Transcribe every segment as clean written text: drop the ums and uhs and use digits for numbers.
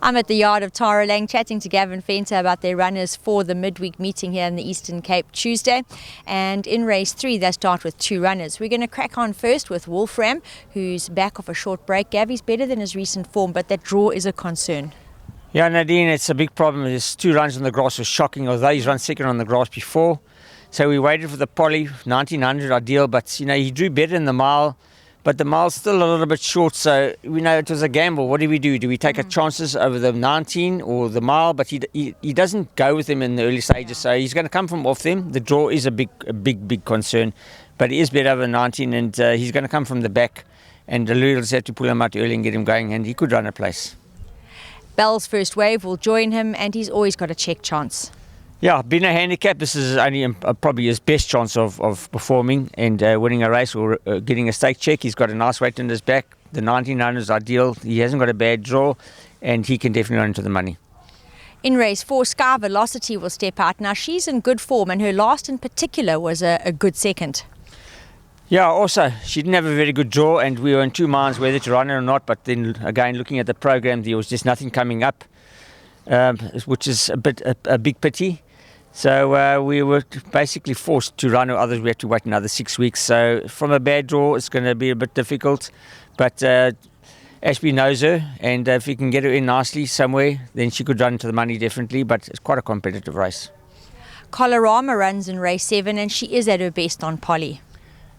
I'm at the yard of LAING chatting to Gavin Fenter about their runners for the midweek meeting here in the Eastern Cape Tuesday. And in race 3, they start with 2 runners. We're going to crack on first with Wolfram, who's back off a short break. Gavy's better than his recent form, but that draw is a concern. Yeah, Nadine, it's a big problem. His 2 runs on the grass was shocking, although he's run second on the grass before. So we waited for the poly, 1900 ideal, but he drew better in the mile. But the mile's still a little bit short, so we know it was a gamble. What do we do? Do we take our chances over the 19 or the mile? But he doesn't go with them in the early stages, so he's going to come from off them. The draw is a big concern, but he is better over 19, and he's going to come from the back. And the Lulers have to pull him out early and get him going, and he could run a place. Bell's first wave will join him, and he's always got a check chance. Yeah, being a handicap, this is only probably his best chance of performing and winning a race or getting a stake check. He's got a nice weight in his back. The 1900 is ideal. He hasn't got a bad draw, and he can definitely run into the money. In race 4, Sky Velocity will step out. Now, she's in good form, and her last in particular was a good second. Yeah, also, she didn't have a very good draw, and we were in 2 minds whether to run her or not. But then, again, looking at the program, there was just nothing coming up, which is a big pity. So we were basically forced to run, or others we had to wait another 6 weeks. So from a bad draw, it's going to be a bit difficult. But Ashby knows her, and if he can get her in nicely somewhere, then she could run to the money definitely. But it's quite a competitive race. Colorama runs in race 7, and she is at her best on poly.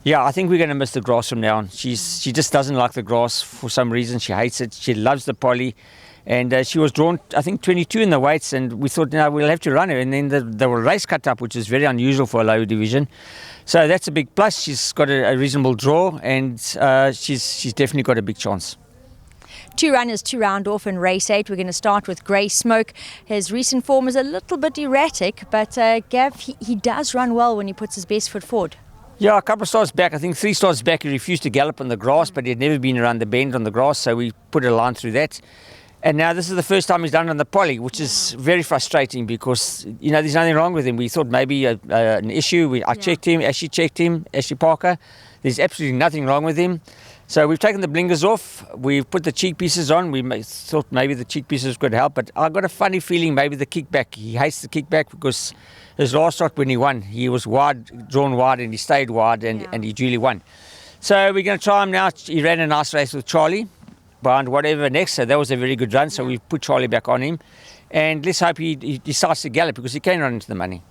Yeah, I think we're going to miss the grass from now on. She just doesn't like the grass for some reason. She hates it. She loves the poly. And she was drawn, I think, 22 in the weights, and we thought, we'll have to run her. And then the race cut up, which is very unusual for a lower division. So that's a big plus. She's got a reasonable draw, and she's definitely got a big chance. 2 runners to round off in race 8. We're going to start with Grey Smoke. His recent form is a little bit erratic, but Gav, he does run well when he puts his best foot forward. Yeah, a couple of starts back, I think 3 starts back, he refused to gallop on the grass, but he'd never been around the bend on the grass, so we put a line through that. And now this is the first time he's done it on the poly, which is very frustrating because, there's nothing wrong with him. We thought maybe an issue. I checked him, Ashley checked him, Ashley Parker. There's absolutely nothing wrong with him. So we've taken the blinkers off. We've put the cheek pieces on. We thought maybe the cheek pieces could help. But I got a funny feeling maybe the kickback. He hates the kickback because his last start when he won, he was drawn wide, and he stayed wide, and he duly won. So we're going to try him now. He ran a nice race with Charlie behind whatever next, so that was a very good run. So we've put Charlie back on him, and let's hope he decides to gallop because he can run into the money.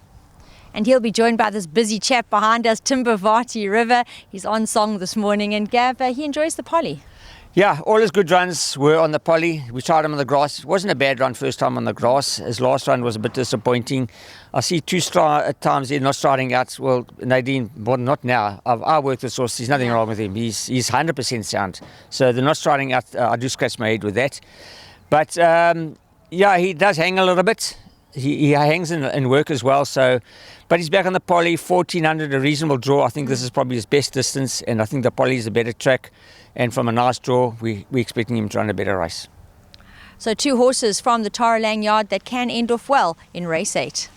And he'll be joined by this busy chap behind us, Batti River. He's on song this morning, and Gav, he enjoys the poly. Yeah, all his good runs were on the poly. We tried him on the grass. It wasn't a bad run first time on the grass. His last run was a bit disappointing. I see 2 at times here not starting out. Well, Nadine, well, not now. I worked with Source. There's nothing wrong with him. He's 100% sound. So they're not starting out. I do scratch my head with that. But he does hang a little bit. He hangs in work as well. But he's back on the poly, 1400, a reasonable draw. I think this is probably his best distance, and I think the poly is a better track. And from a nice draw, we're expecting him to run a better race. So 2 horses from the LAING yard that can end off well in race 8.